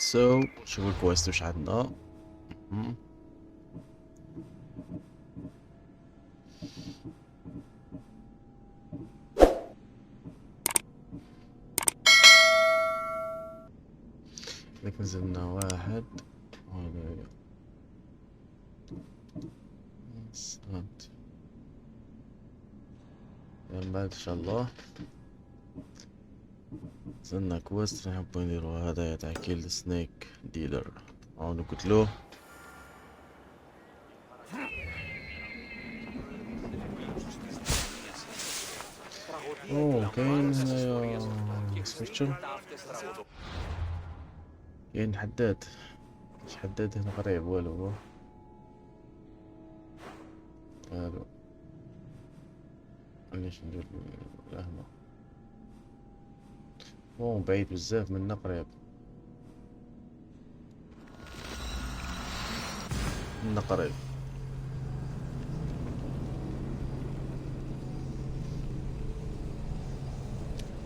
شوفوا الكويست وش عندنا. مهم. لك نزلنا واحد هذا سنت من بعد ان شاء الله نزلنا كويست نحب نديرو هذا تاع كيل سنيك ديلر او نقتلوه. اوه كاين هنايا سميتشو كاين حداد. مش حداد هنا قريب والو هو الو علاش ندير لهنا. اوه بعيد بزاف منا قريب منا قريب.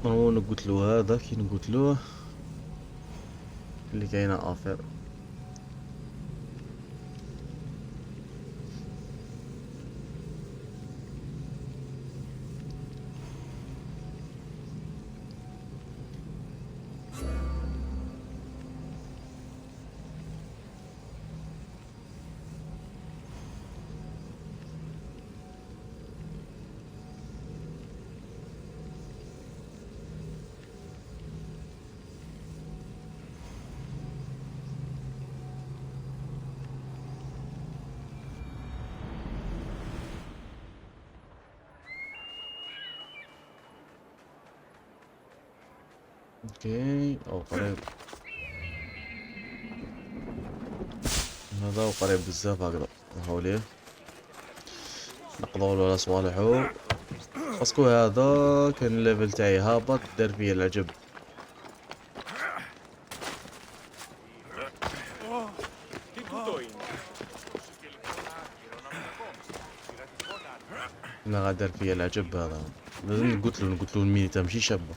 هو نقتلو هذا كي نقتلوه اللي كاينه افير. اوكي او قريب هذا وقريب بزاف هكذا نحاوليه نقضوا على صوالحو. باسكو هذا كان الليفل تاعي هابط دار فيا العجب. انا غادر فيا العجب هذا لازم نقتلو المينيتا ماشي شابه.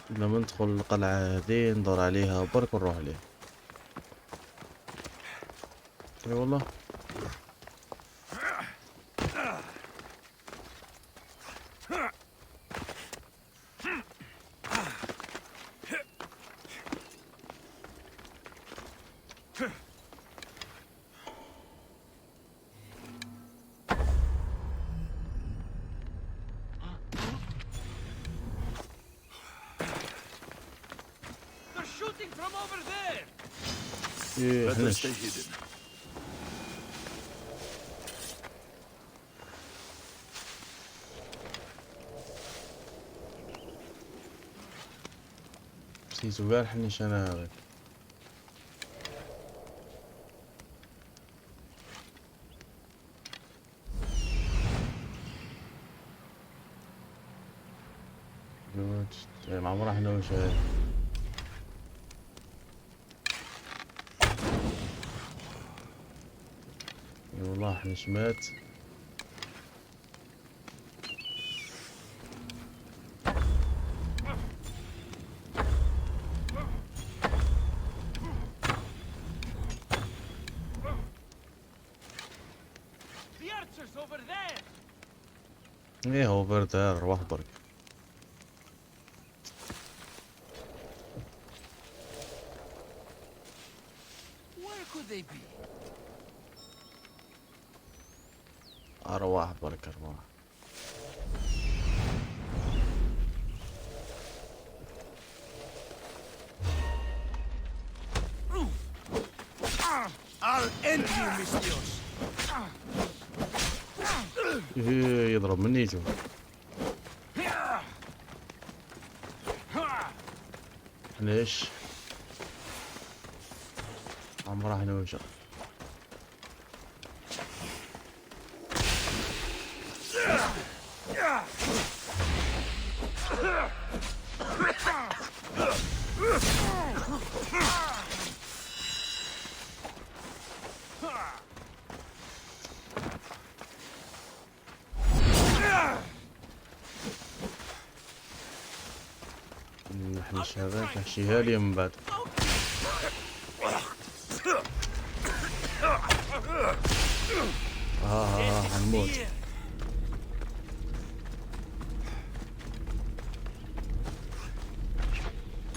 لما ندخل القلعة هذه ندور عليها برك ونروح عليها. اي والله ايه احنا سيزو قال حنيش انا غير ما عمره احنا وش هاي. والله احنا شمات ايه هو برد روح برك. ارواح برك ارواح. ايه يضرب من نيته. ليش عم راح نوجه يحنش هذاك يحشيها لي من بعد. هنموت.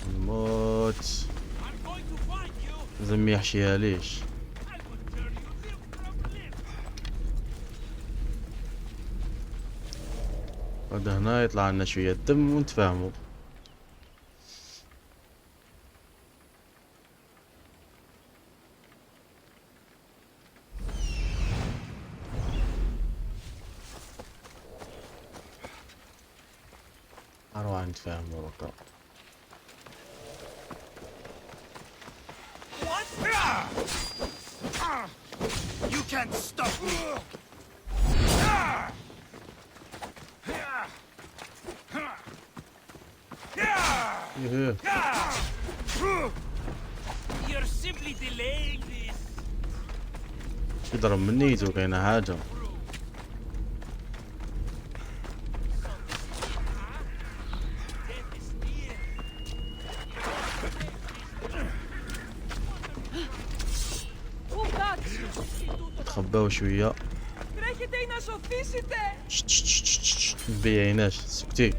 هنموت. لازم يحشيها ليش. بعد هنا يطلع لنا شوية دم ونتفاهموا. أروح نتفاهموا بقى. You can't stop me. You're simply delaying this. يضرب من نيته كاينة حاجة. تخباو شوية. مبيعيناش سكتي.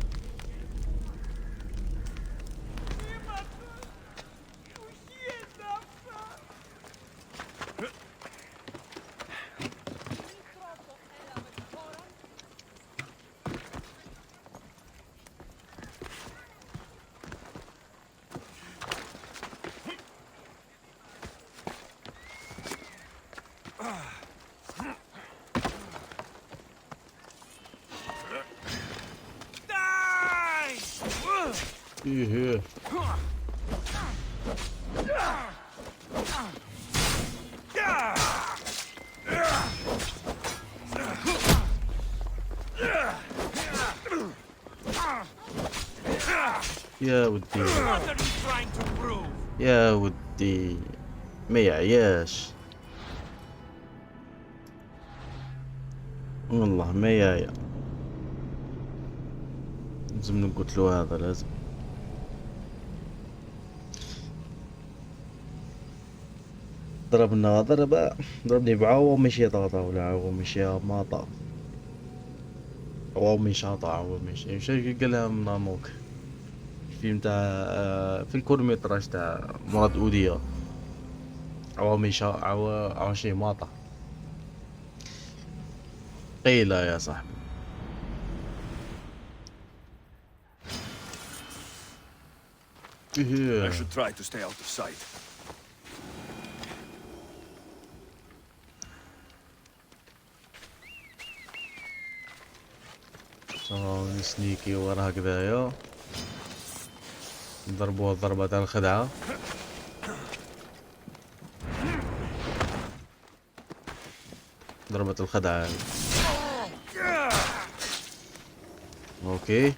ايه يا ودي يا ودي ما يعياش والله ما يايا. لازم نقتلو هذا لازم. ضربني بعوض مشي طاطا ولا عوض مشي ماطا عوض مش عطا عوض مشي شي قالها من ناموك الفيلم تاع في الكورميتراج تاع مراد اودية عوض مش عوض شي ماطا قيلة يا صاحبي. I should try to stay out of sight. سنيكي ورا هكذايا نضربوها ضربة تاع الخدعة. ضربة الخدعة اوكي.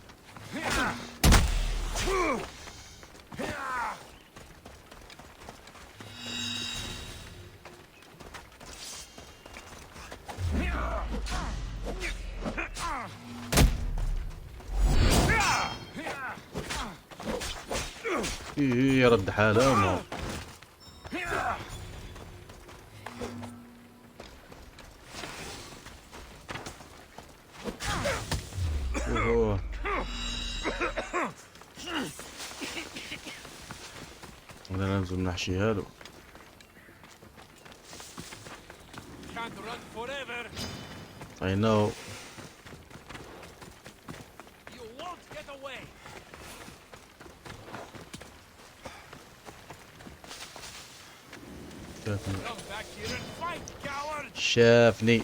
ايه رد حاله ما اوه بدنا ننزل نحشي هالو. I know. شافني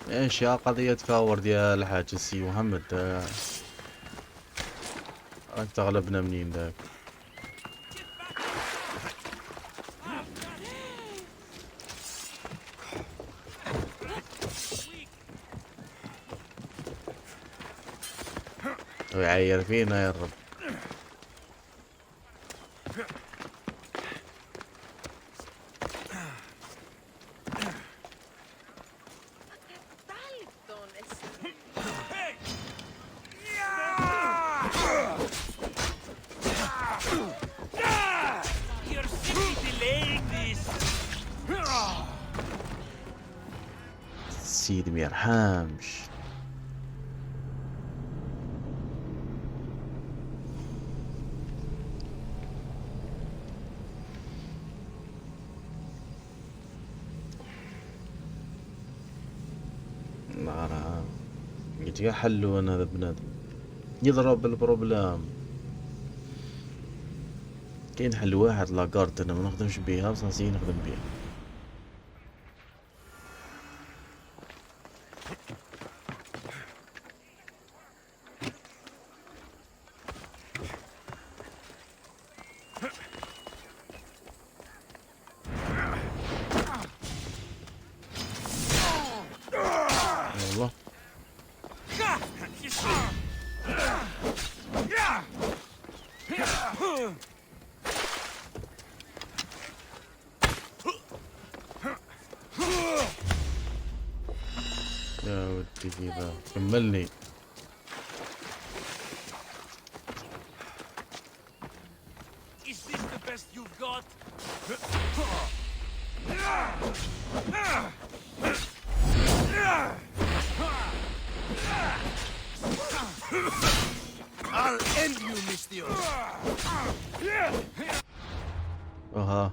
ايش يا قضية فاور ديال الحاج السي محمد. انت غلبنا منين ذاك. ويعير فينا يا رب. سيدي ما يرحمش. نعرف قلت يا حلو انا هذا بنادم يضرب البروبلام. كاين حل واحد لاكارت انا ما نخدمش بيها بصح نسيي نخدم بيها. والله يا ودي كذا كملني. Is this the best you've got? I'll end you, Mistios. اها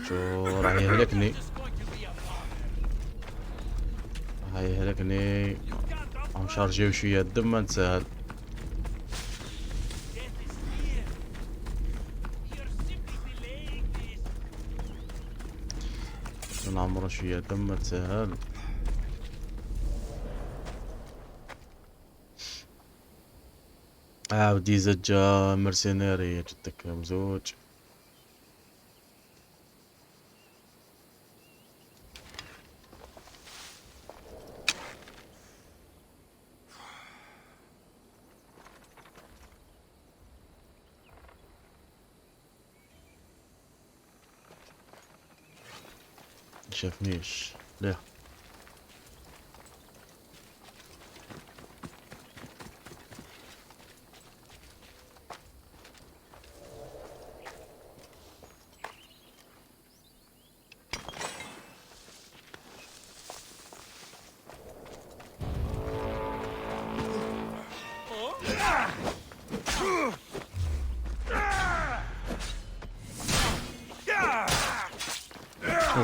شو راح يهلكني. راح يهلكني. عم شارجيو شوية دم ما نسهل. نعمره شوية دم ما تسهل. ودي زجة مرسينيري جدك مزوج. شافنيش ليه؟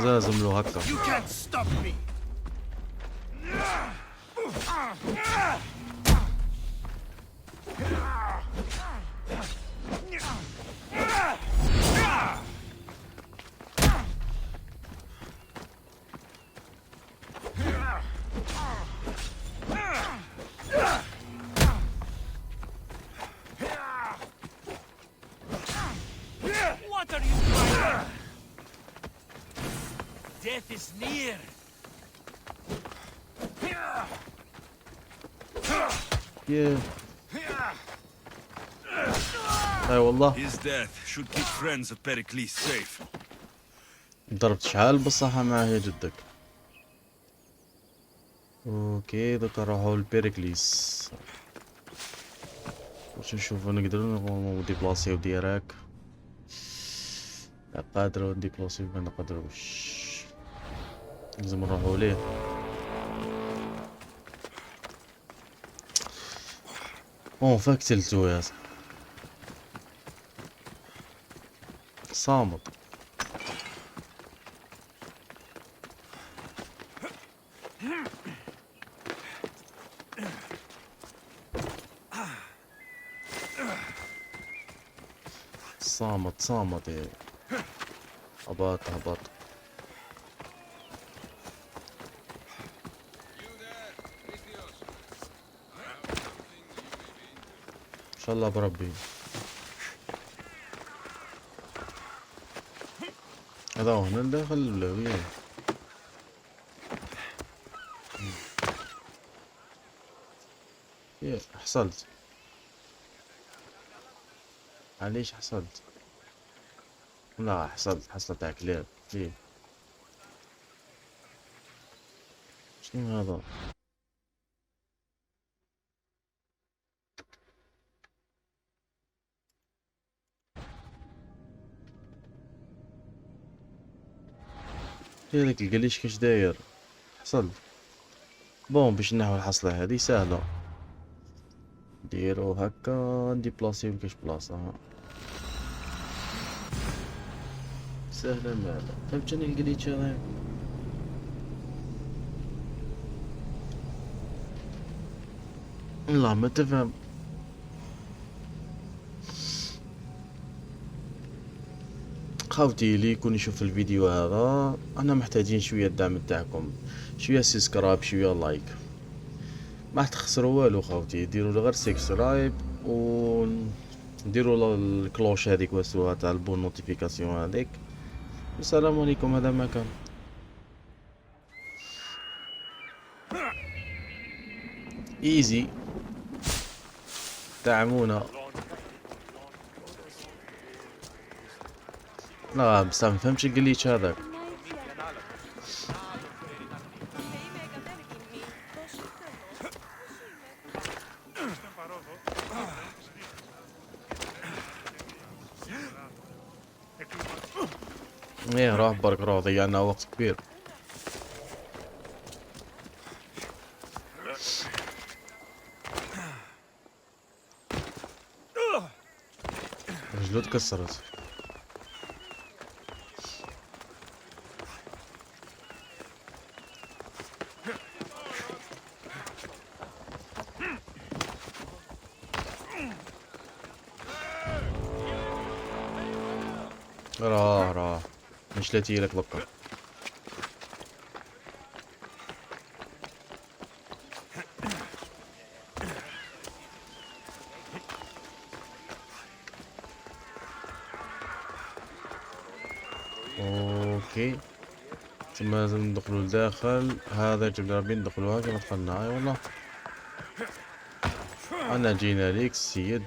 لازم له هكا. You can't stop me. What are you doing? Death is near. Yeah. اي والله His death should keep friends of Pericles safe. ضربت شحال بالصحة معايا جدك. اوكي دوكا نروحو لبيريكليس واش نشوفو نقدرو نديبلاسيو ديراك. لا قادرو نديبلاسيو ما نقدروش لازم نروحو ليه. فاكتلتو يا صامت. صامت ايه. هبط ان شاء الله بربي. هذا هنا داخل ولا وين؟ حصلت. معليش حصلت. لا حصلت على كلاب. فيه شنو هذا؟ هذاك القليش كاش داير حصل. بون باش نحو الحصلة هذه سهلة، نديرو هكا نديبلاسيو لكاش بلاصة سهلة مالا. فهمتني القليش هذا. لا ما تفهم. خاوتي اللي يكون يشوف الفيديو هذا انا محتاجين شوية الدعم تاعكم، شوية سبسكرايب شوية لايك، ما راح تخسروا والو خاوتي. ديروا غير سبسكرايب و نديروا الكلوش هذيك واسوها تاع البون نوتيفيكاسيون هذيك. السلام عليكم. هذا ما كان ايزي، دعمونا. لا بس ما فهمتش الجليتش هذاك. ايه روح برك روح، ضيعنا وقت كبير. رجلو تكسرت. راح مش لك لقب. اوكي ثم لازم ندخلوا لداخل. هذا جرابين ندخلوها كما دخلنا. اي والله انا جينا ليك السيد.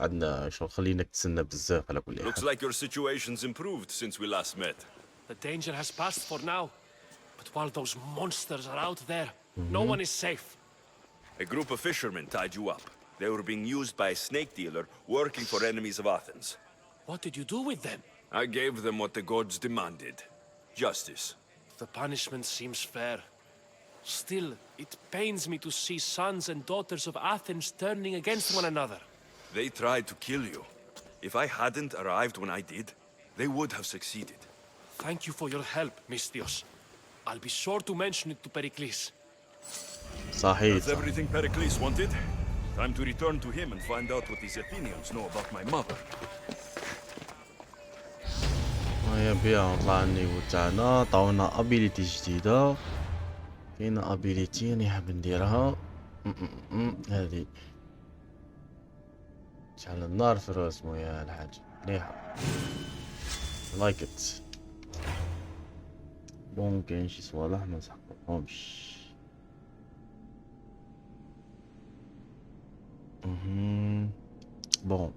عندنا شغل، خلينك تسنى بزاف على كل Looks حال. like your situation's improved since we last met. The danger has passed for now. But while those monsters are out there, no one is safe. A group of fishermen tied you up. They were being used by a snake dealer working for enemies of Athens. What did you do with them? I gave them what the gods demanded. Justice. The punishment seems fair. Still, it pains me to see sons and daughters of Athens turning against one another. They tried to kill you. If I hadn't arrived when I did, they would have succeeded. Thank you for your help, Mystios. I'll be sure to mention it to Pericles. صحيح. That's everything Pericles wanted. Time to return to him and find out what these Athenians know about my mother. هيا بيها نطلع النيفو تاعنا. عطاونا ابيليتي جديدة. كاينة ابيليتي راني حاب نديرها. هذه شعل النار في راسمو يا الحاج. مليحة لايك ات. بون كاين شي صوالح ما نسحقهمش. بون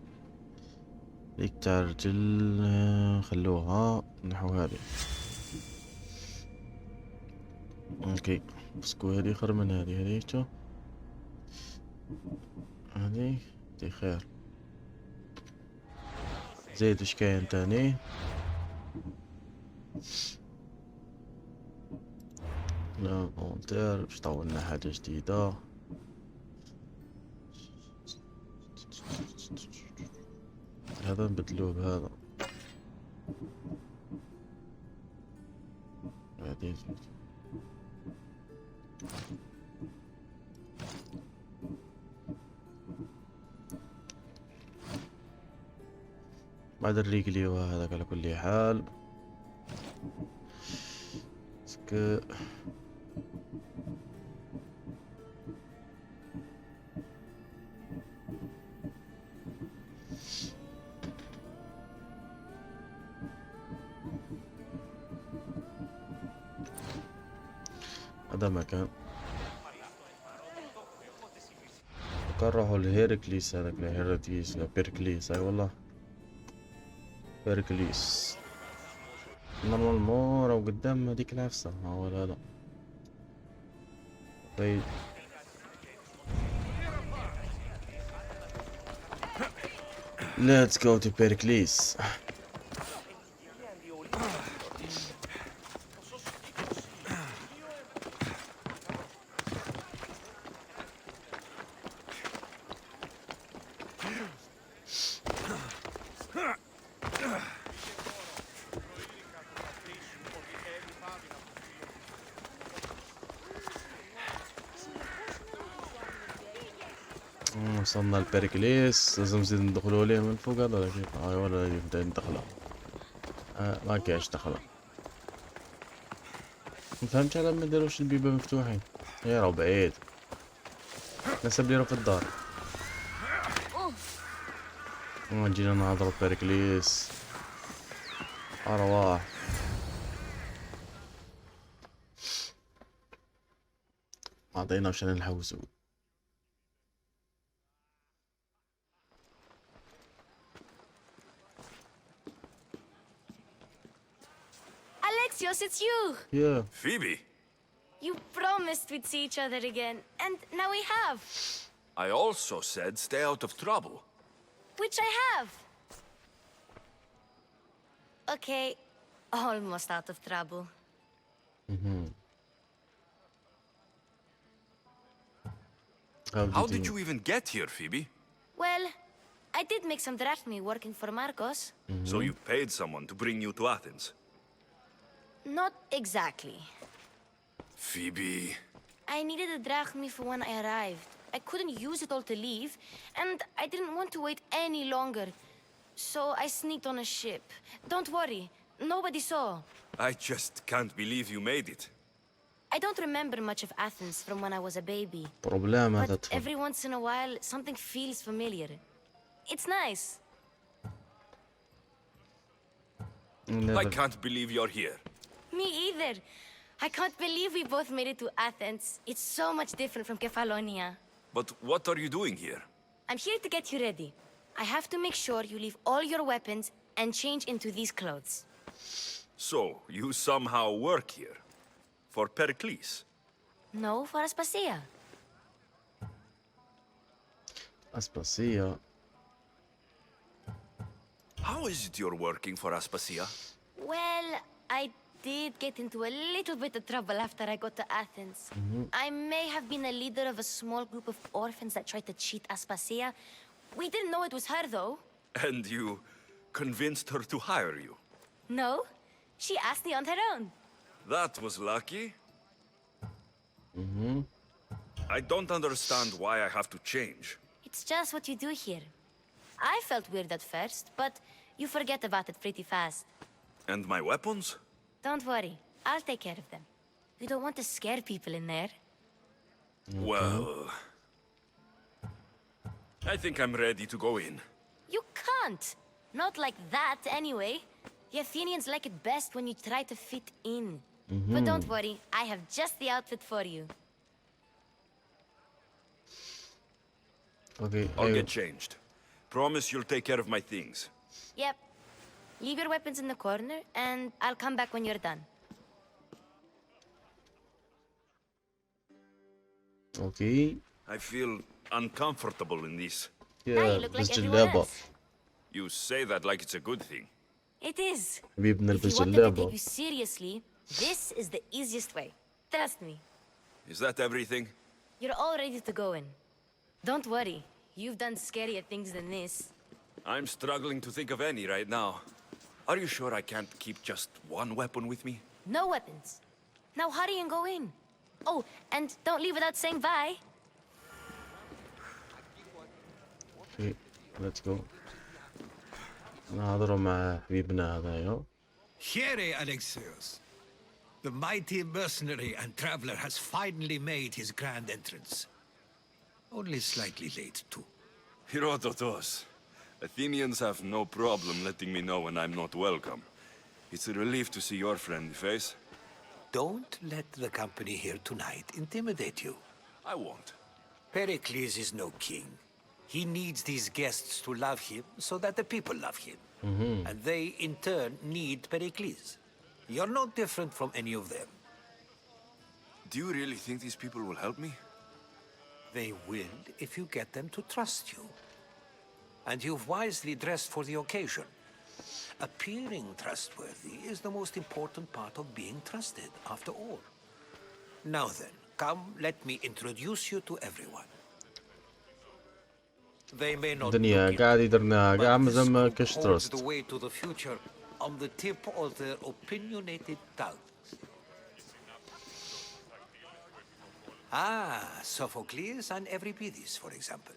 ديك تاع الرجل خلوها نحو هذه. اوكي بسكو هذه خير من هذه شو هذه دي خير. زيد اش كاين تاني؟ لا فونتير باش طولنا حاجة جديدة. هذا نبدلوه بهذا. هذه بعد الريقلي وهذاك على كل حال. سك هذا مكان. نروحوا لهيركليس. هذاك هيركليس لا بيركليس. اي والله بيركليس. نورمالمون راهو قدام هذيك العفسة. ها هو هذا. طيب let's go to بيركليس. وصلنا لبيريكليس، لازم نزيد ندخلوا ليه من فوق هذا ولا كيف؟ ولا يبدا ندخله. ما كاينش دخله. مفهمتش على ما داروش البيبان مفتوحين. هي راهو بعيد. نسب لي راه في الدار. جينا نهضروا بيريكليس. ارواح. ما عطيناش انا نحوسو. Alexios, it's you! Yeah. Phoebe, You promised we'd see each other again, and now we have. I also said stay out of trouble. Which I have. Okay, almost out of trouble. How did you even get here, Phoebe? Well, I did make some drachmi working for Marcos. So you paid someone to bring you to Athens? Not exactly. Phoebe... I needed a drachmi for when I arrived. I couldn't use it all to leave, and I didn't want to wait any longer. So I sneaked on a ship. Don't worry, nobody saw. I just can't believe you made it. I don't remember much of Athens from when I was a baby. بروبلام هذا But every once in a while, something feels familiar. It's nice. I can't believe you're here. Me either. I can't believe we both made it to Athens. It's so much different from Kefalonia. But what are you doing here? I'm here to get you ready. I have to make sure you leave all your weapons and change into these clothes. So, you somehow work here? For Pericles? No, for Aspasia. اسباسية. How is it you're working for Aspasia? Well, I did get into a little bit of trouble after I got to Athens. I may have been a leader of a small group of orphans that tried to cheat Aspasia. We didn't know it was her, though. And you convinced her to hire you? No, she asked me on her own. That was lucky. I don't understand why I have to change. It's just what you do here. I felt weird at first, but you forget about it pretty fast. And my weapons? Don't worry, I'll take care of them. We don't want to scare people in there. Well... I think I'm ready to go in. You can't! Not like that, anyway. The Athenians like it best when you try to fit in. But don't worry, I have just the outfit for you. اوكي I'll ايوه. get changed. Promise you'll take care of my things. Yep. Leave your weapons in the corner, and I'll come back when you're done. اوكي. I feel uncomfortable in this. Now يا you look like لبس everyone جلابة. else. You say that like it's a good thing. It is. حبيبنا If you لبس want them to take جلابة. you seriously, this is the easiest way. Trust me. Is that everything? You're all ready to go in. Don't worry. You've done scarier things than this. I'm struggling to think of any right now. Are you sure I can't keep just one weapon with me? No weapons. Now hurry and go in. Oh, and don't leave without saying bye. اوكي ليتس جو. نهضروا مع حبيبنا هذايا. Here, Alexios. The mighty mercenary and traveler has finally made his grand entrance. Only slightly late, too. Herodotus. Athenians have no problem letting me know when I'm not welcome. It's a relief to see your friendly face. Don't let the company here tonight intimidate you. I won't. Pericles is no king. He needs these guests to love him so that the people love him. And they, in turn, need Pericles. You're no different from any of them. Do you really think these people will help me? They will if you get them to trust you. And you've wisely dressed for the occasion. Appearing trustworthy is the most important part of being trusted, after all. Now then, come, let me introduce you to everyone. They may not الدنيا look it, قاعد يدرنا كاع but this مازال ما group كاش holds تراست. the way to the future on the tip of their opinionated tongues. Ah, Sophocles and Euripides, for example.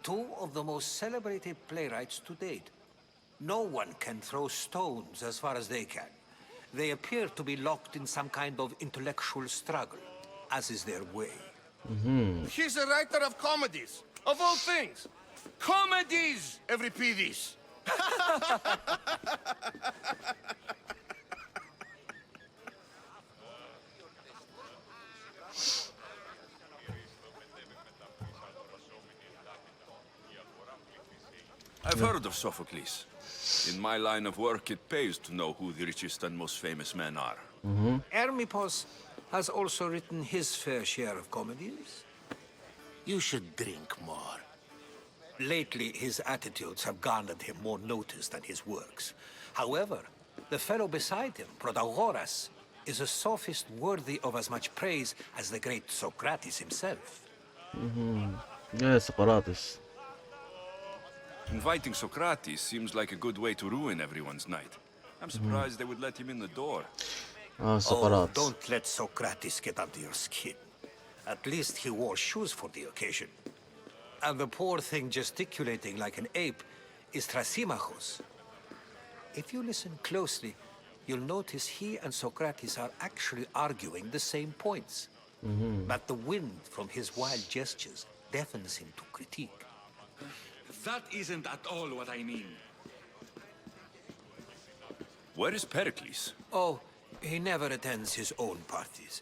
Two of the most celebrated playwrights to date. No one can throw stones as far as they can. They appear to be locked in some kind of intellectual struggle, as is their way. He's a writer of comedies, of all things. Comedies, Euripides. I've heard of Sophocles. In my line of work, it pays to know who the richest and most famous men are. Hermippos has also written his fair share of comedies. You should drink more. Lately, his attitudes have garnered him more notice than his works. However, the fellow beside him, Protagoras, is a sophist worthy of as much praise as the great Socrates himself. يا سقراطس. Inviting Socrates seems like a good way to ruin everyone's night. I'm surprised they would let him in the door. Oh, سقراطس. don't let Socrates get under your skin. At least he wore shoes for the occasion. And the poor thing gesticulating like an ape is Thrasymachos. If you listen closely, you'll notice he and Socrates are actually arguing the same points. But the wind from his wild gestures deafens him to critique. That isn't at all what I mean. Where is Pericles? Oh, he never attends his own parties.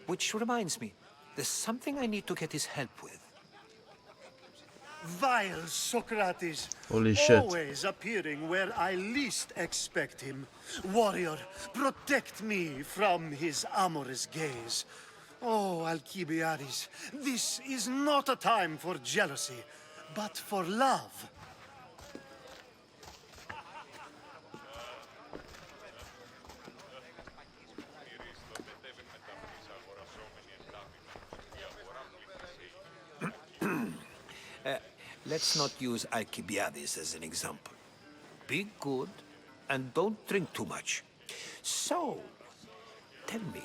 Which reminds me, there's something I need to get his help with. Vile Socrates, Holy shit. always appearing where I least expect him. Warrior, protect me from his amorous gaze. Oh, Alcibiades, this is not a time for jealousy, but for love. Let's not use Alcibiades as an example. Be good and don't drink too much. So, tell me,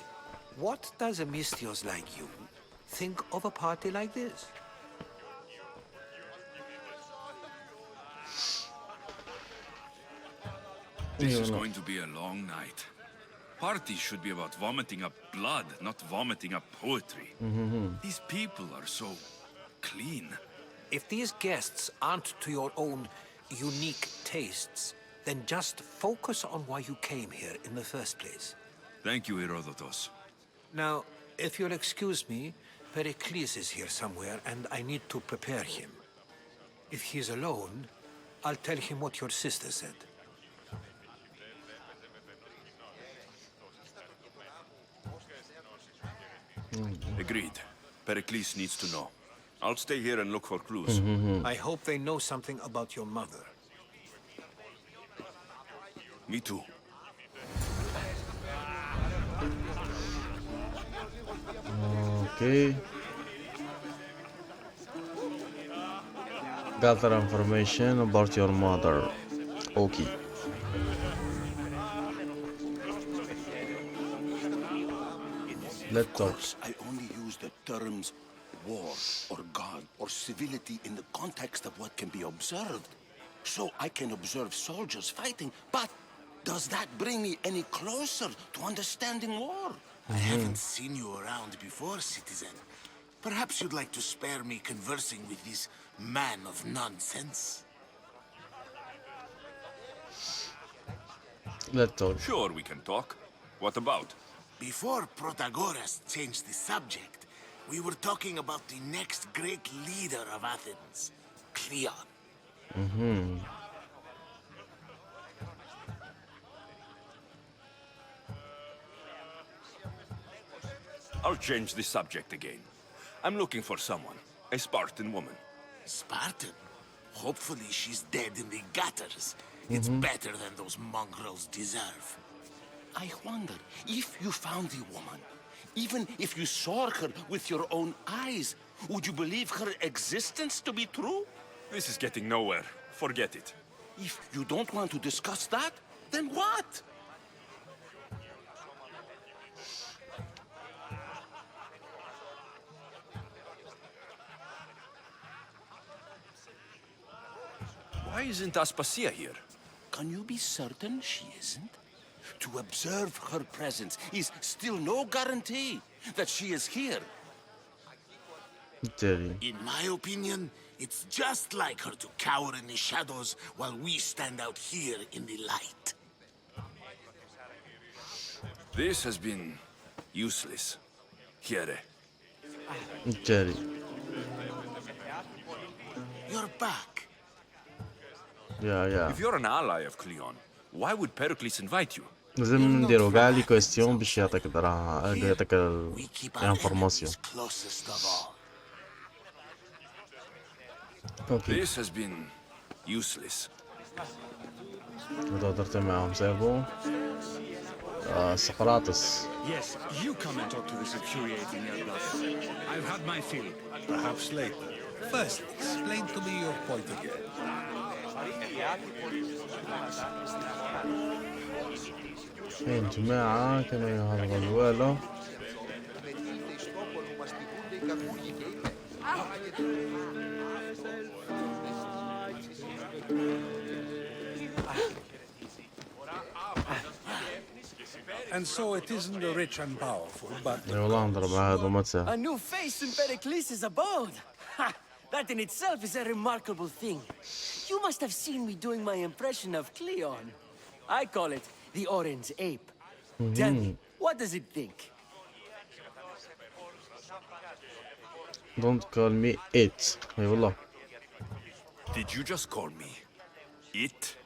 what does a Mystios like you think of a party like this? This is going to be a long night. Parties should be about vomiting up blood, not vomiting up poetry. These people are so clean. If these guests aren't to your own unique tastes, then just focus on why you came here in the first place. Thank you, Herodotus. Now, if you'll excuse me, Pericles is here somewhere, and I need to prepare him. If he's alone, I'll tell him what your sister said. Agreed. Pericles needs to know. I'll stay here and look for clues. I hope they know something about your mother. Me too. Okay. Gather information about your mother. Okay. Let's Of talk. course, I only use the terms war or God or civility in the context of what can be observed. So I can observe soldiers fighting, but does that bring me any closer to understanding war? I haven't seen you around before, citizen. Perhaps you'd like to spare me conversing with this man of nonsense? Let's talk. Sure, we can talk. What about? Before Protagoras changed the subject, we were talking about the next great leader of Athens, Cleon. I'll change the subject again. I'm looking for someone. A Spartan woman. Spartan? Hopefully she's dead in the gutters. It's better than those mongrels deserve. I wonder if you found the woman, even if you saw her with your own eyes, would you believe her existence to be true? This is getting nowhere. Forget it. If you don't want to discuss that, then what? isn't Aspasia here? Can you be certain she isn't? To observe her presence is still no guarantee that she is here. بالتالي In my opinion, it's just like her to cower in the shadows while we stand out here in the light. This has been useless. Here. بالتالي You're back. يا If you're an ally of Cleon, why would Pericles invite you? لازم نديرو كاع لي كويستيون باش يعطيك يعطيك We keep our الانفورماسيون. enemies closest of all. اوكي This has been useless. هذا هضرت معاهم سيبو. سقراطس. Yes, you come and talk to this infuriating young brother. I've had my fill. Perhaps later. First, explain to me your point again. كاين جماعة كانوا يهضروا الوالو. And so it isn't the rich and powerful, but اي والله نضرب مع هذا وما تساهل. A new face in Pericles' abode. Ha! That in itself is a remarkable thing. You must have seen me doing my impression of Cleon. I call it the orange ape. Tell me, what does it think? Don't call me it. اي والله. Did you just call me it?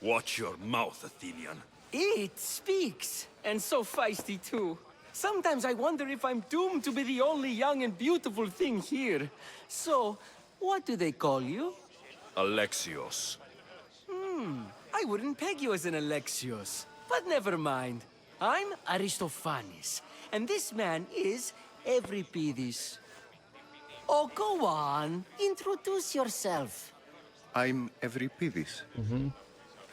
Watch your mouth, Athenian. It speaks, and so feisty too. Sometimes I wonder if I'm doomed to be the only young and beautiful thing here. So, what do they call you? Alexios. I wouldn't peg you as an Alexios, but never mind. I'm Aristophanes, and this man is Euripides. Oh, go on. Introduce yourself. I'm Euripides.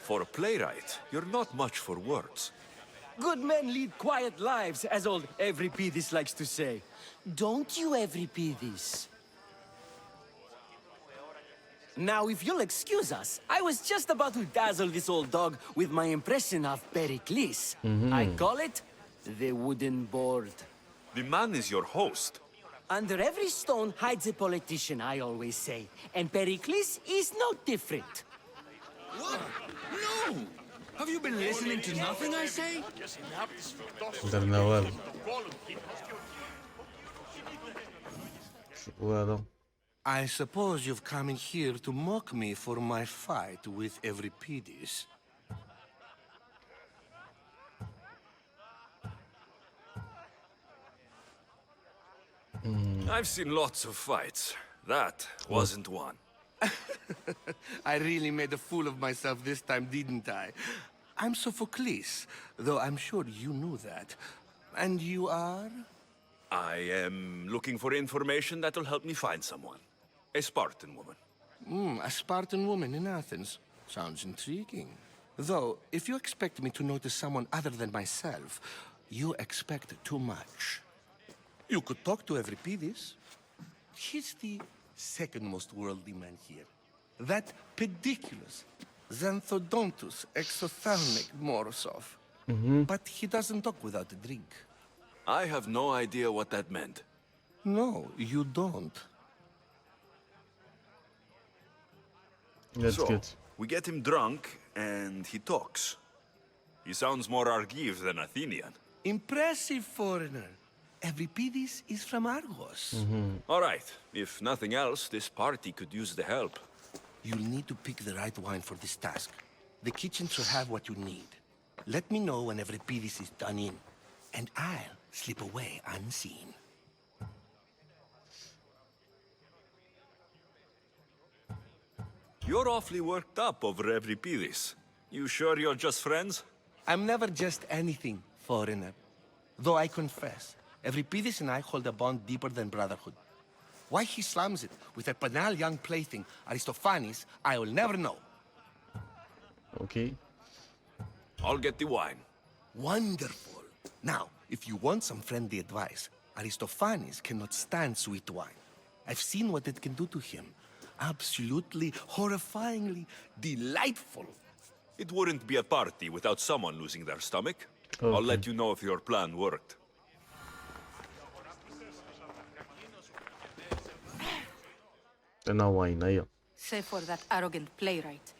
For a playwright, you're not much for words. Good men lead quiet lives, as old Euripides likes to say. Don't you, Euripides? Now, if you'll excuse us, I was just about to dazzle this old dog with my impression of Pericles. I call it the wooden board. The man is your host. Under every stone hides a politician, I always say. And Pericles is no different. what? No! Have you been listening to nothing I say? درنا والو. شو هذا؟ I suppose you've come in here to mock me for my fight with Euripides. I've seen lots of fights. That wasn't one. I really made a fool of myself this time, didn't I? I'm Sophocles, though I'm sure you knew that. And you are? I am looking for information that'll help me find someone. A Spartan woman. A Spartan woman in Athens. Sounds intriguing. Though, if you expect me to notice someone other than myself, you expect too much. You could talk to Euripides. He's the second most worldly man here. That pediculous Xanthodontus exophthalmic Morosov. But he doesn't talk without a drink. I have no idea what that meant. No, you don't. That's So, good. we get him drunk, and he talks. He sounds more Argive than Athenian. Impressive foreigner. Euripides is from Argos. All right, if nothing else, this party could use the help. You'll need to pick the right wine for this task. The kitchen shall have what you need. Let me know when Euripides is done in, and I'll slip away unseen. You're awfully worked up over Euripides. You sure you're just friends? I'm never just anything, foreigner. Though I confess, Euripides and I hold a bond deeper than brotherhood. Why he slams it with a banal young plaything, Aristophanes, I will never know. Okay. I'll get the wine. Wonderful. Now, if you want some friendly advice, Aristophanes cannot stand sweet wine. I've seen what it can do to him. Absolutely, horrifyingly delightful. It wouldn't be a party without someone losing their stomach. I'll let you know if your plan worked. أنا وين هيا. Save for that arrogant playwright.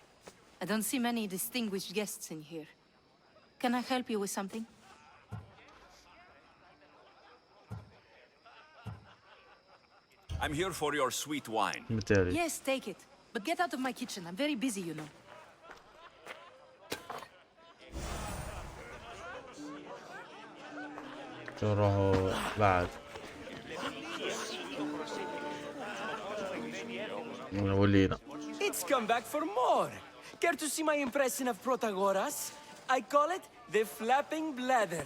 I don't see many distinguished guests in here. Can I help you with something? I'm here for your sweet wine. Yes, take it. But get out of my kitchen. I'm very busy, you know. نروحوا بعد. ولينا. It's come back for more. Care to see my impression of Protagoras? I call it the flapping bladder.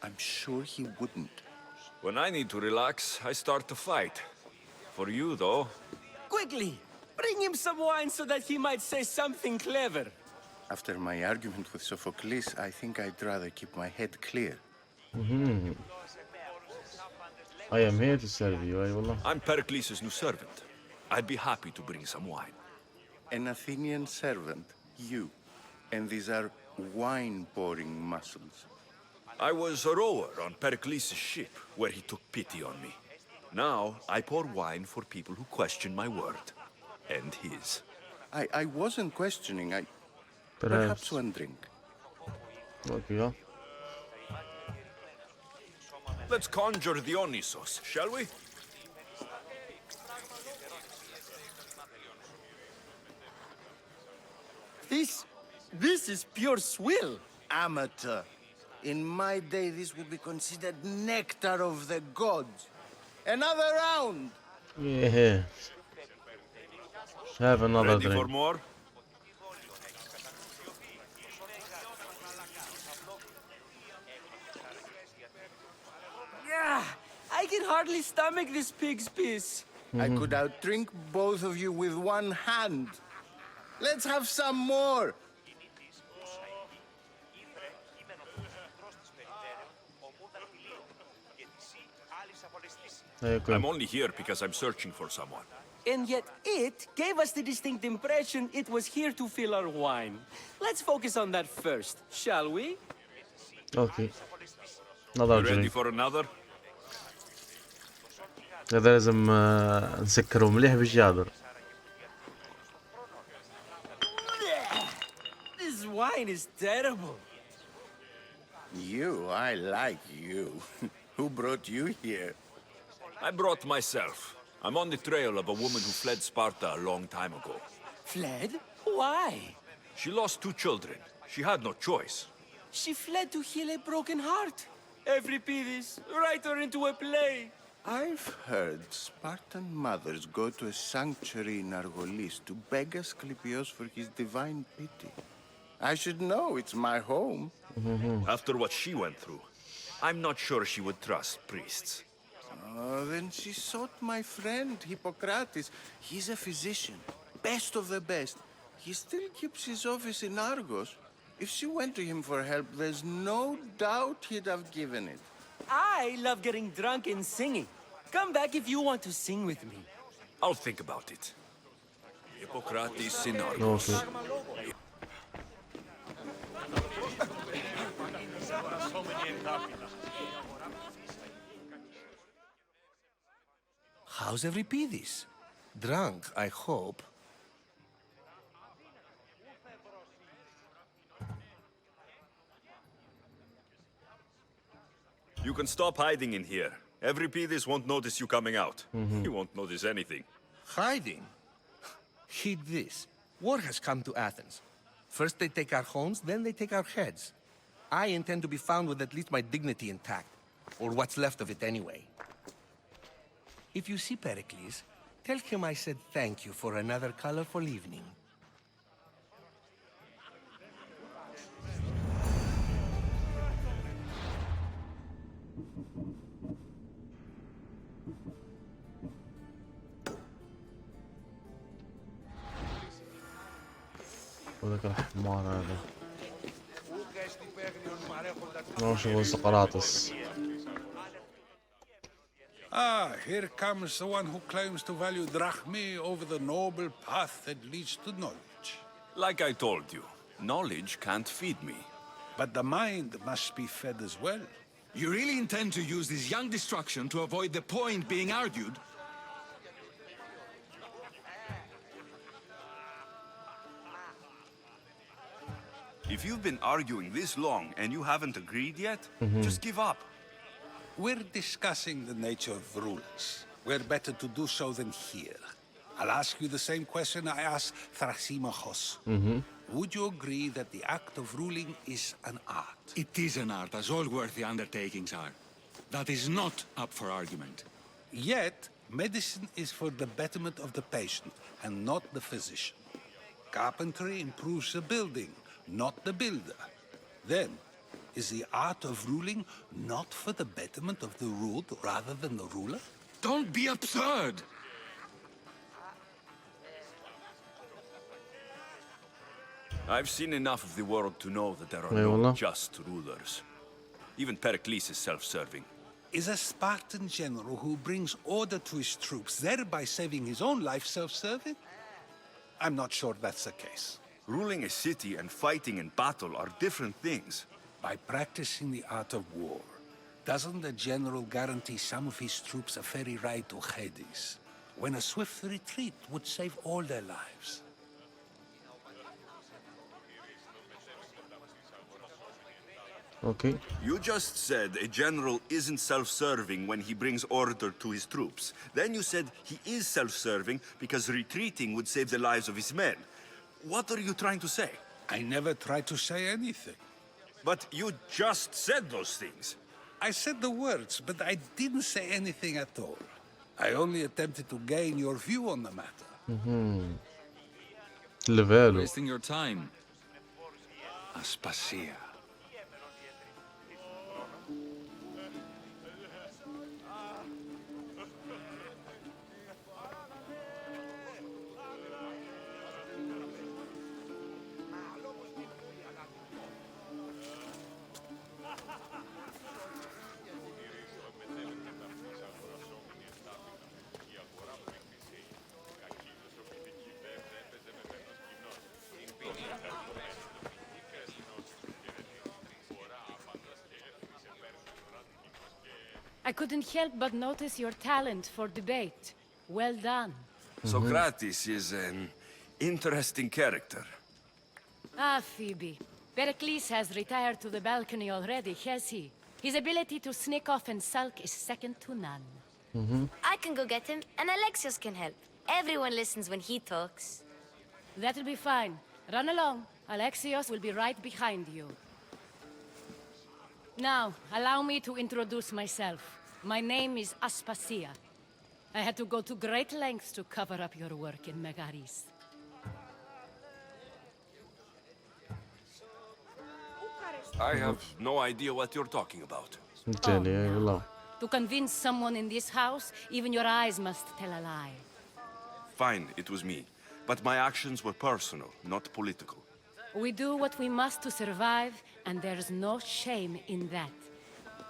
I'm sure he wouldn't. When I need to relax, I start to fight. For you, though. Quickly, bring him some wine so that he might say something clever. After my argument with Sophocles, I think I'd rather keep my head clear. I am here to serve you, أي والله. I'm Pericles' new servant. I'd be happy to bring some wine. An Athenian servant, you. And these are wine-pouring muscles. I was a rower on Pericles' ship, where he took pity on me. Now, I pour wine for people who question my word. And his. I wasn't questioning, Perhaps one drink. Okay, yeah. Let's conjure Dionysos, shall we? This is pure swill. Amateur. In my day, this would be considered nectar of the gods. Another round. Yeah. Have another Ready drink. for more? Yeah, I can hardly stomach this pig's piss. I could outdrink both of you with one hand. Let's have some more. I'm only here because I'm searching for someone. And yet it gave us the distinct impression it was here to fill our wine. Let's focus on that first, shall we? Okay. Another You ready drink. for another? هذا لازم نسكره مليح باش يهضر. This wine is terrible. I like you. Who brought you here? I brought myself. I'm on the trail of a woman who fled Sparta a long time ago. Fled? Why? She lost 2 children. She had no choice. She fled to heal a broken heart. Every this, write her into a play. I've heard Spartan mothers go to a sanctuary in Argolis to beg Asclepios for his divine pity. I should know, it's my home. After what she went through, I'm not sure she would trust priests. Then she sought my friend, Hippocrates. He's a physician, best of the best. He still keeps his office in Argos. If she went to him for help, there's no doubt he'd have given it. I love getting drunk and singing. Come back if you want to sing with me. I'll think about it. Hippocrates in Argos. Okay. How's Euripidis? Drunk, I hope. You can stop hiding in here. Euripides won't notice you coming out. He won't notice anything. Hiding? Heed this. War has come to Athens. First they take our homes, then they take our heads. I intend to be found with at least my dignity intact. Or what's left of it anyway. If you see Pericles, tell him I said thank you for another colorful evening. وذاك الحمار هذا. شغل سقراطس. Ah, here comes the one who claims to value drachmae over the noble path that leads to knowledge. Like I told you, knowledge can't feed me. But the mind must be fed as well. You really intend to use this young destruction to avoid the point being argued? If you've been arguing this long and you haven't agreed yet, just give up. We're discussing the nature of rules. We're better to do so than here. I'll ask you the same question I asked Thrasymachos. Would you agree that the act of ruling is an art? It is an art, as all worthy undertakings are. That is not up for argument. Yet, medicine is for the betterment of the patient and not the physician. Carpentry improves the building, not the builder. Then, is the art of ruling not for the betterment of the ruled rather than the ruler? Don't be absurd! I've seen enough of the world to know that there are Eyvallah. no just rulers. Even Pericles is self-serving. Is a Spartan general who brings order to his troops, thereby saving his own life, self-serving? I'm not sure that's the case. Ruling a city and fighting in battle are different things. By practicing the art of war, doesn't the general guarantee some of his troops a ferry ride to Hades, when a swift retreat would save all their lives? اوكي. You just said a general isn't self-serving when he brings order to his troops. Then you said he is self-serving because retreating would save the lives of his men. What are you trying to say? I never tried to say anything. But you just said those things. I said the words, but I didn't say anything at all. I only attempted to gain your view on the matter. ليفالو. Wasting your time. Aspasia. I couldn't help but notice your talent for debate. Well done. Socrates is an interesting character. Ah, Phoebe. Pericles has retired to the balcony already, has he? His ability to sneak off and sulk is second to none. I can go get him, and Alexios can help. Everyone listens when he talks. That'll be fine. Run along. Alexios will be right behind you. Now, allow me to introduce myself. My name is Aspasia. I had to go to great lengths to cover up your work in Megaris. I have no idea what you're talking about. فهمتني والله. To convince someone in this house, even your eyes must tell a lie. Fine, it was me. But my actions were personal, not political. We do what we must to survive, and there's no shame in that.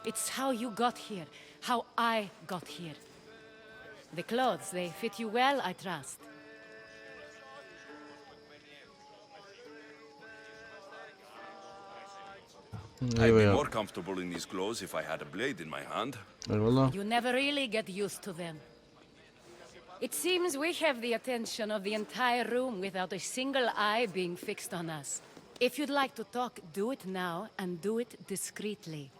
It's how you got here, how I got here. The clothes, they fit you well, I trust. I'd be more comfortable in these clothes if I had a blade in my hand. اي والله. You never really get used to them. It seems we have the attention of the entire room without a single eye being fixed on us. If you'd like to talk, do it now, and do it discreetly.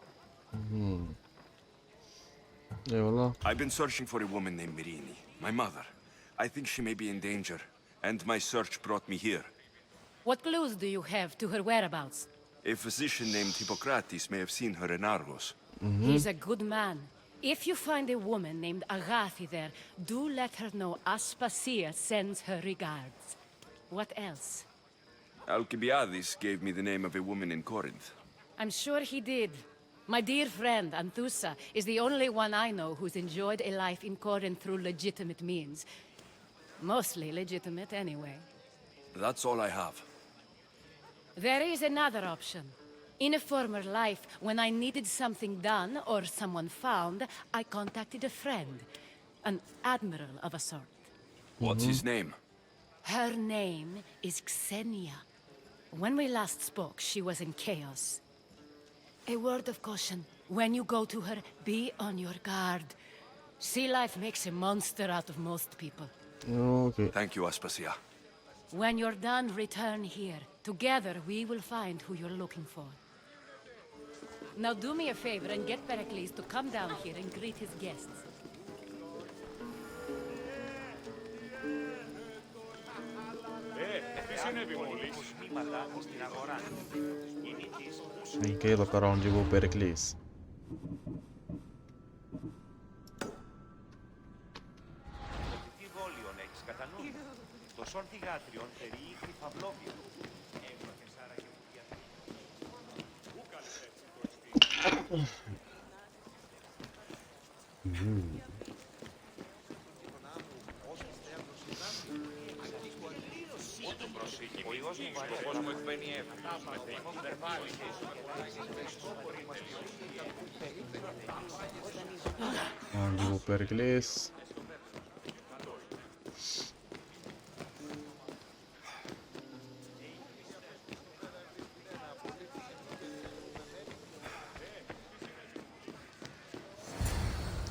اي والله. I've been searching for a woman named Mirini, my mother. I think she may be in danger, and my search brought me here. What clues do you have to her whereabouts? A physician named Hippocrates may have seen her in Argos. He's a good man. If you find a woman named Agathi there, do let her know Aspasia sends her regards. What else? Alcibiades gave me the name of a woman in Corinth. I'm sure he did. My dear friend, Anthusa, is the only one I know who's enjoyed a life in Corinth through legitimate means. Mostly legitimate, anyway. That's all I have. There is another option. In a former life, when I needed something done or someone found, I contacted a friend. An admiral of a sort. What's his name? Her name is Xenia. When we last spoke, she was in chaos. A word of caution. When you go to her, be on your guard. Sea life makes a monster out of most people. Okay. Thank you, Aspasia. When you're done, return here. Together, we will find who you're looking for. Now do me a favor and get Pericles to come down here and greet his guests. Okay, look around you, Pericles. Around Pericles.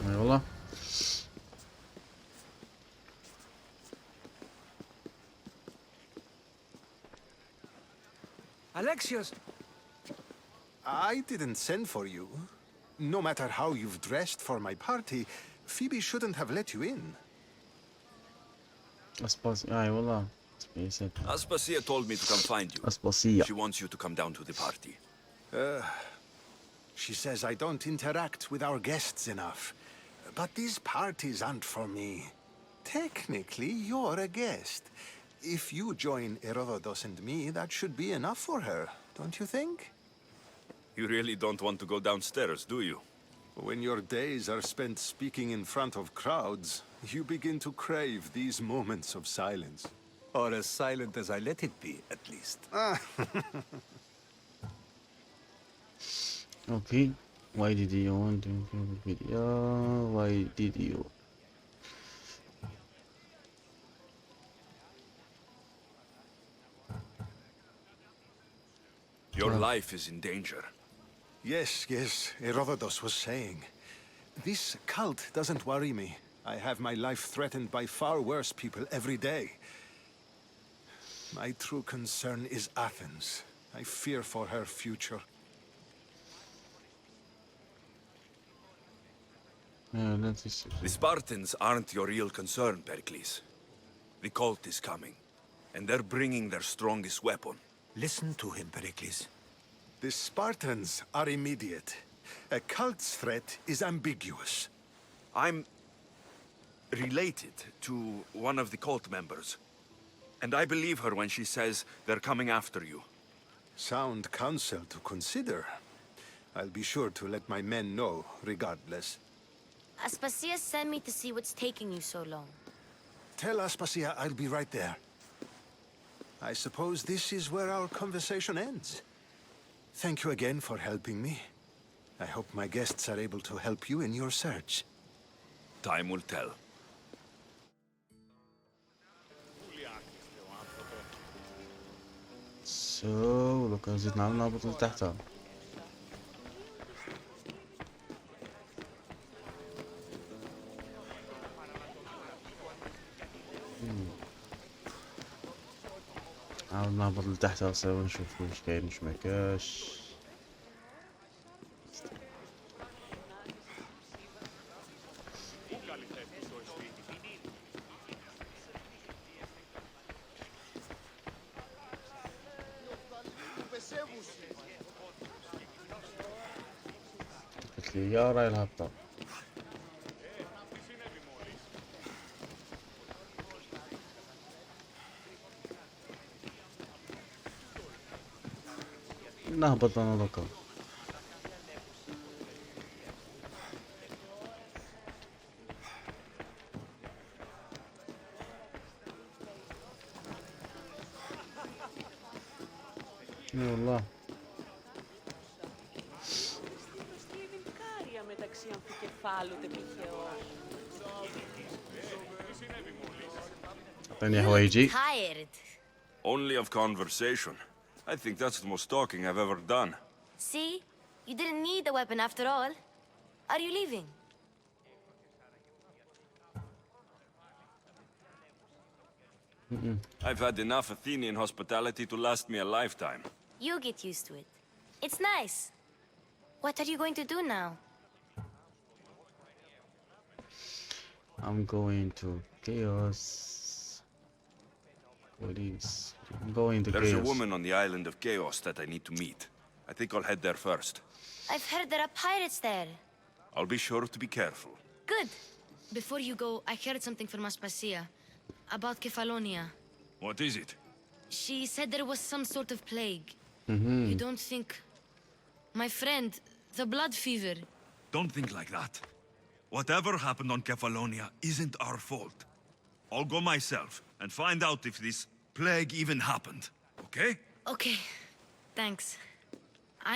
اي والله. Alexios! I didn't send for you. No matter how you've dressed for my party, Phoebe shouldn't have let you in. اي والله. Aspasia told me to come find you. Aspasia. She wants you to come down to the party. She says I don't interact with our guests enough. But these parties aren't for me. Technically, you're a guest. If you join Herodotus and me, that should be enough for her, don't you think? You really don't want to go downstairs, do you? When your days are spent speaking in front of crowds, you begin to crave these moments of silence. Or as silent as I let it be, at least. Okay. Why did you want to include the video? Why did you? Your life is in danger. Yes, Herodotus was saying. This cult doesn't worry me. I have my life threatened by far worse people every day. My true concern is Athens. I fear for her future. The Spartans aren't your real concern, Pericles. The cult is coming, and they're bringing their strongest weapon. Listen to him, Pericles. The Spartans are immediate. A cult's threat is ambiguous. I'm related to one of the cult members, and I believe her when she says they're coming after you. Sound counsel to consider. I'll be sure to let my men know, regardless. Aspasia sent me to see what's taking you so long. Tell Aspasia I'll be right there. I suppose this is where our conversation ends. Thank you again for helping me. I hope my guests are able to help you in your search. Time will tell. So, لو كان زدنا على النابط اللي تحتها. على النابط اللي تحتها سوا نشوف وش كاين وش مكاش. قلت لي يا راي الهبطة. نهبط انا دوكا. والله اعطيني حوايجي. Tired. Only of conversation. I think that's the most talking I've ever done. See? You didn't need the weapon after all. Are you leaving? I've had enough Athenian hospitality to last me a lifetime. You get used to it. It's nice. What are you going to do now? I'm going to chaos. Police. I'm going to There's chaos. a woman on the island of Chaos that I need to meet. I think I'll head there first. I've heard there are pirates there. I'll be sure to be careful. Good. Before you go, I heard something from Aspasia about Kefalonia. What is it? She said there was some sort of plague. You don't think... My friend, the blood fever. Don't think like that. Whatever happened on Kefalonia isn't our fault. I'll go myself and find out if this plague even happened, okay? Okay. Thanks.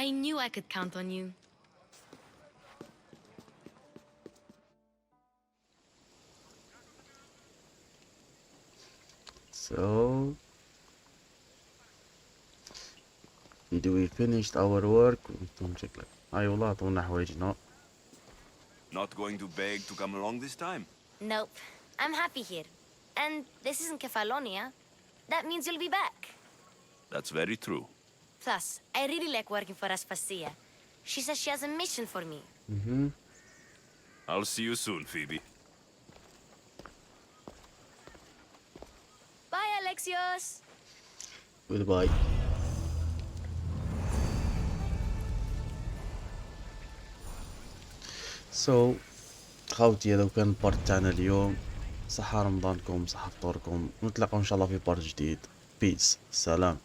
I knew I could count on you. So, did we finished our work? Don't check like. أي والله أعطونا حوايجنا. Not going to beg to come along this time? Nope. I'm happy here. And this isn't Kefalonia. That means you'll be back. That's very true. Plus, I really like working for Aspasia. She says she has a mission for me. I'll see you soon, Phoebe. Bye, Alexios. Goodbye. So خوتي هذا كان البارت تاعنا اليوم. صحة رمضانكم، صحة فطوركم، ونتلاقاو ان شاء الله في بارت جديد. بيس، سلام.